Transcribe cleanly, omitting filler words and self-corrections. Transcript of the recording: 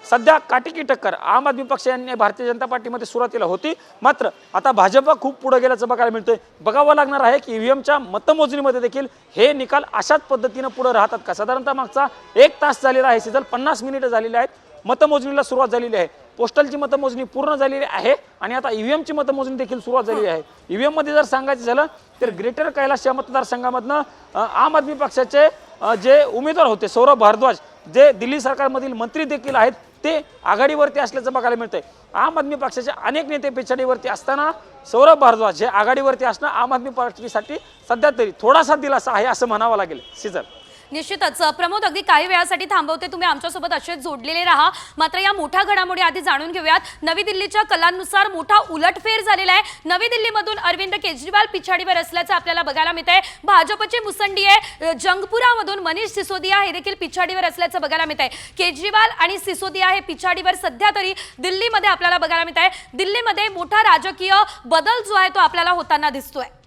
सध्या काटेकी टक्कर आम आदमी पक्ष यांनी भारतीय जनता पार्टीमध्ये सुरुवातीला होती, मात्र आता भाजप खूप पुढे गेल्याचं बघायला मिळतंय। बघावं लागणार आहे की ईव्हीएमच्या मतमोजणीमध्ये देखील हे निकाल अशाच पद्धतीने पुढे राहतात का। साधारणतः मागचा 1 तास झालेला आहे, सिजल 50 मिनिटं झालेली आहेत, मतमोजणीला सुरुवात झालेली आहे। पोस्टलची मतमोजणी पूर्ण झालेली आहे आणि आता ईव्हीएमची मतमोजणी देखील सुरुवात झालेली आहे। ईव्हीएम मध्ये जर सांगायचं झालं तर ग्रेटर कैलास या मतदारसंघामधनं आम आदमी पक्षाचे जे उमेदवार होते सौरभ भारद्वाज, जे दिल्ली सरकारमधील मंत्री देखील आहेत, ते आघाडीवरती असल्याचं बघायला मिळतंय। आम आदमी पक्षाचे अनेक नेते पिछाडीवरती असताना सौरभ भारद्वाज हे आघाडीवरती असणं आम आदमी पार्टीसाठी सध्या तरी थोडासा दिलासा आहे असं म्हणावं लागेल। सिजल निश्चितच प्रमोद, अगदी काही वेळासाठी थांबवते, तुम्ही आमच्यासोबत असेच जोडलेले राहा। मात्र या मोठ्या घडामोडी आधी जाणून घेऊयात। नवी दिल्लीच्या कलांनुसार मोठा उलटफेर झालेला आहे। नवी दिल्लीमधून अरविंद केजरीवाल पिछाडीवर असल्याचं आपल्याला बघायला मिळतंय। भाजपची मुसंडी आहे, जंगपुरामधून मनीष सिसोदिया हे देखील पिछाडीवर असल्याचं बघायला मिळतंय। केजरीवाल आणि सिसोदिया हे पिछाडीवर सध्या तरी दिल्लीमध्ये आपल्याला बघायला मिळतंय। दिल्लीमध्ये मोठा राजकीय बदल जो आहे तो आपल्याला होताना दिसतोय।